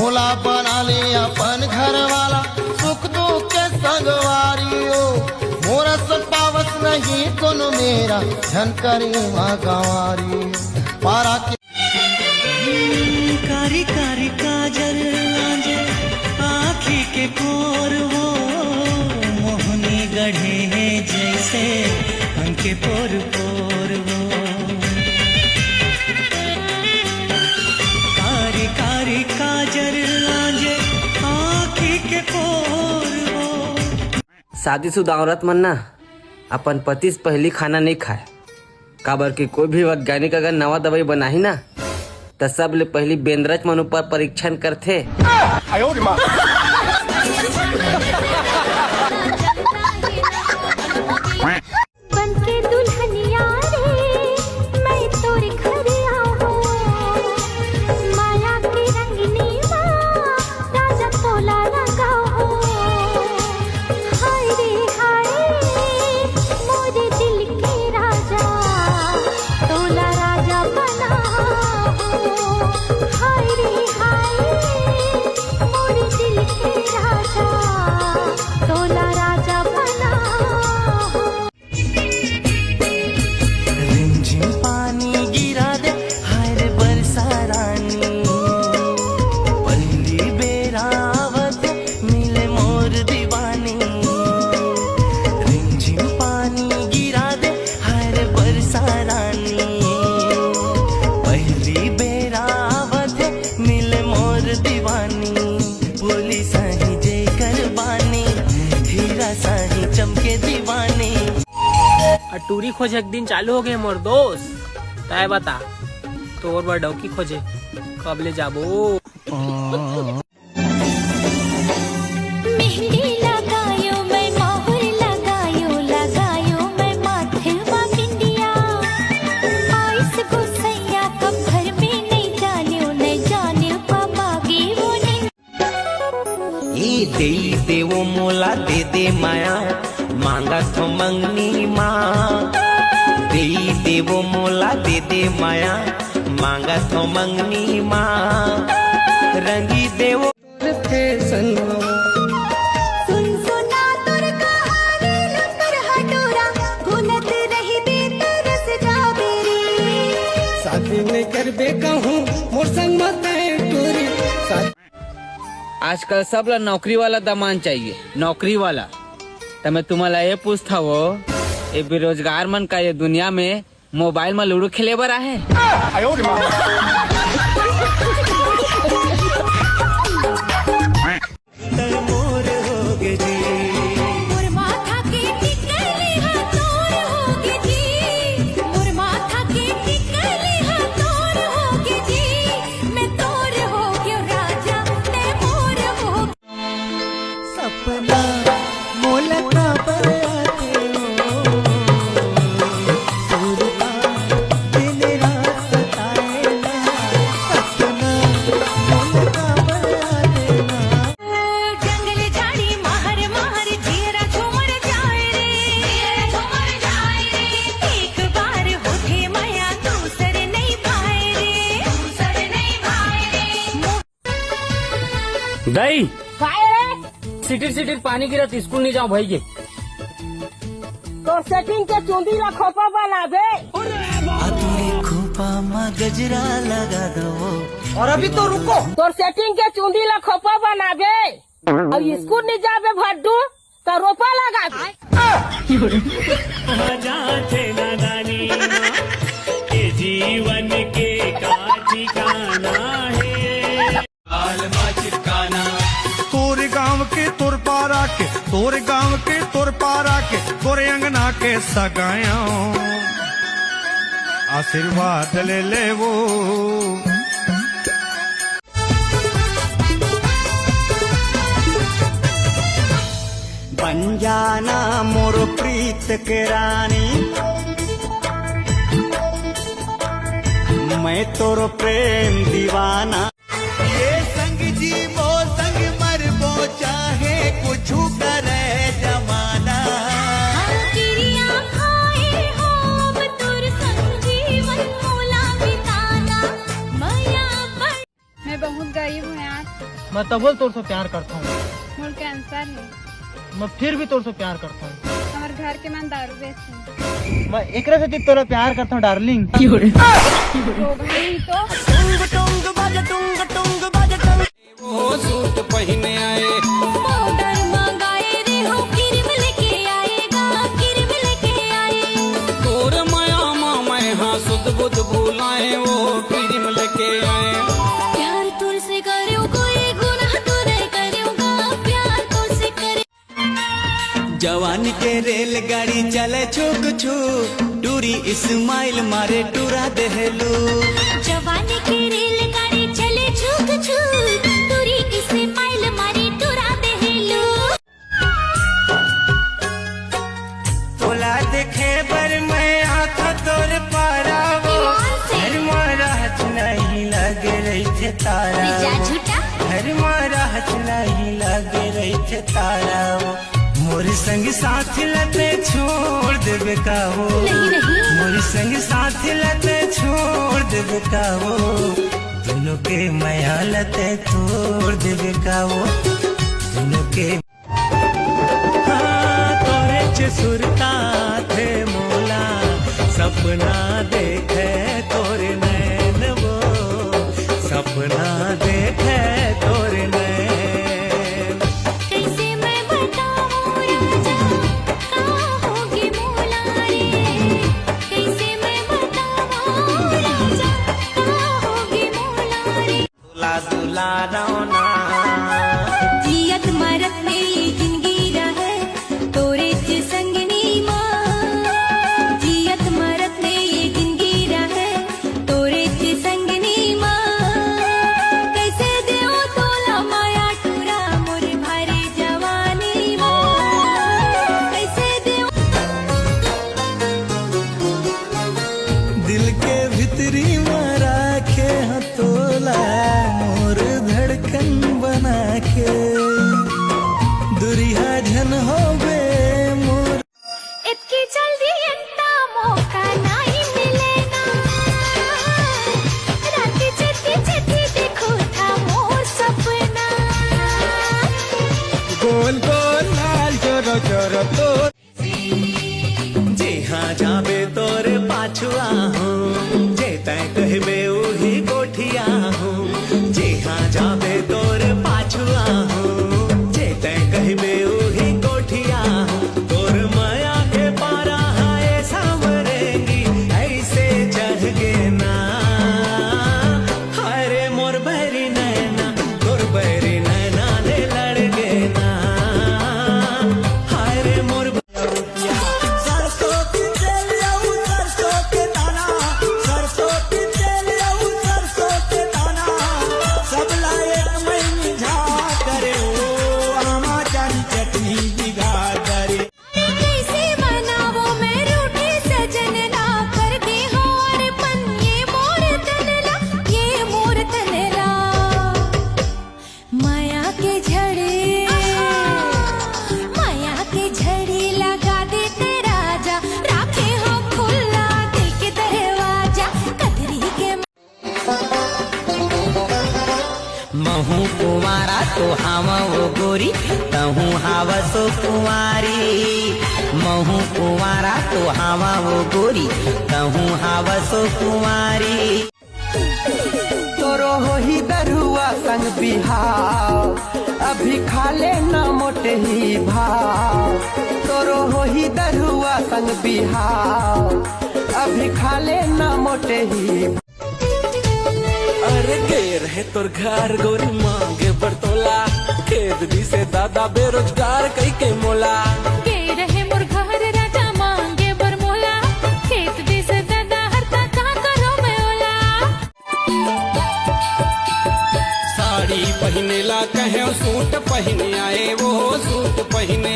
मोला बना ले अपन घर वाला, सुख दुख के संगवारियो। मोरा सतावस नहीं कोनो मेरा, झनकरी माँ गंवारी पारा के। कारी कारी काजल लांजे आँखी के कोर वो, मोहनी गढ़े है जैसे अंके पोर पोर वो। कारी कारी काजल लांजे आँखी के कोर वो। शादीशुदा औरत मन ना अपन पति से पहली खाना नहीं खाए, काबर कि कोई भी वैज्ञानिक अगर नवा दवाई बनाही ना तो सब ले पहली बेंद्रज मन ऊपर परीक्षण करथे। चमके दीवानी टूरी खोज एक दिन चालू हो गए मोर दोस्त, तय बता तोर बर डौकी खोजे कब ले जाबो। मेहंदी लगायो मैं मोहर लगायो, लगायो मैं माथे में बिंदिया। आइस गुसैया कब घर में नहीं जानियो, नहीं जानियो पापागी वो नहीं। ये दे देवो मोला दे दे माया, मांगा तो मंगनी माँ। दे देवो मोला दे दे माया, मांगा तो मंगनी माँ। रंगी देवो सुन सुना तुर कहानी लुतर हटोरा, घुनत रही बेतरस जाबेरी। शादी नहीं करबे कहूँ मोर संग मत टूरी। आजकल सब ला नौकरी वाला दामान चाहिए, नौकरी वाला। तो मैं तुम्हारा ये पूछता वो, ये बेरोजगार मन का ये दुनिया में मोबाइल में लूडो खेले बर आहे। दई सिटिर सिटिर पानी गिरत स्कूल नहीं जाओ भाई के। तो सेटिंग के चूंदी ला खोपा बना दे। खोपा में गजरा लगा दो। और अभी तो रुको, तो सेटिंग के चूंदी ला खोपा बना दे। और स्कूल नहीं जाबे भड्डू तो रोपा लगा दे। जीवन के का ठिकाना है। तोर गांव के तोर पारा के, तोर गांव के तोर पारा के, तोरे अंगना के सगाया आशीर्वाद ले ले वो। बन जाना मोर प्रीत के रानी, मैं तोर प्रेम दीवाना। ये संग जीवो संग मरबो चाहे कुछ करे जमाना। मैं बहुत गरीब हूँ यार, मैं तब तोर से प्यार करता हूँ। मोर कैंसर है। मैं फिर भी तोर से प्यार करता हूँ। हमारे घर के मन दारू बेचते। मैं एकरा से तोरा प्यार करता हूँ डार्लिंग। तो भाई तो वो सूट पहने आए पाउडर मंगाए रे हो क्रीम लेके आएगा क्रीम लेके आए तोर माया मैं हाँ सुध बुध भूलाए वो क्रीम लेके आए प्यार तुर से करो कोई गुनाह तो नहीं करूँगा प्यार तुर से करे जवानी के रेलगाड़ी चले छुक छू टूरी इस्माइल मारे टूरा देहलू जवानी की रेलगाड़ी चले छुक छुक दूरी किसे माइल मारी टुरा देहलू तोला देखे बर मैं आँखा तोर पारा वो हर मारा हच नहीं लगे रही थे तारा जा झूठा हर मारा हच नहीं लगे रही थे तारा वो मोर संग साथ लते छोड़ देवे का हो नहीं नहीं मोर संग साथ लते छोड़ देवे का हो दोनों के माया लते तोड़ देवे का हो दोनों के तोरे च सुरता थे मोला सपना देखे तोरे नैन वो सपना देखे तोरे नैन कैसे मैं बताऊं राजा कहाँ होगी मोला रे कैसे मैं बताऊं राजा कहाँ होगी मोला रे दुला दुला रौना जियत मरत में ये जिंदगी रहे तोरे च संगनी माँ जियत मरत में ये जिंदगी रहे तोरे च संगनी माँ कैसे देओ तोला माया टूरा मोर भारी जवानी माँ कैसे देओ दिल के भीतरी में राखे हतोला मोर धड़कन बना के दुरिया झन होवे मोर इतनी जल्दी इतना मौका नहीं मिलेगा रात चिट्ठी चिट्ठी देखो था मोर सपना गोल गोल लाल जोरो जोरो तो जे हाँ जाबे तोरे पाछुआ हूँ जे तय कहबे उही गोठिया हूँ जे हाँ जाबे तोरे पाछुआ हूँ जे तय कहबे उही गोठिया हूँ तोर माया के पारा हाय सामरेंगी ऐसे चढ़ गे ना हरे मोर बहरी नैना तोर बहरी नैना ने लड़ गे ना हरे मोर सरसों की तेल आऊ सरसों के दाना सरसों की तेल आऊ सरसों के दाना सब लाए मैनी झा करे ओ आमा चारी चटनी बिगा करे कैसे बनावो मैं रूठी सजन ला कर दे हार पन ये मोर तनला माया के झड़े लगा देते राजा राखे हो खुला दिल के दरवाजा कतरी के महू कुमारा तो हावा वो गोरी तहू हावा सो कुमारी महू कुमारा तो हावा वो गोरी तहू हावा सो कुमारी तोरो हो ही दरुआ संग बिहाव अभी खा ले न मोटे ही भाव तोरो हो ही दरुआ संग बिहाव अभी खा ले न मोटे ही अरे गए रहे तोर घर गोरी मांगे बरतोला खेत दी से दादा बेरोजगार कई के मोला के रहे मोर घर राजा मांगे बरमोला खेत दे से दादा हरता कहाँ करो मैं ओला साड़ी पहने ला कहे सूट पहने आए वो सूट पहने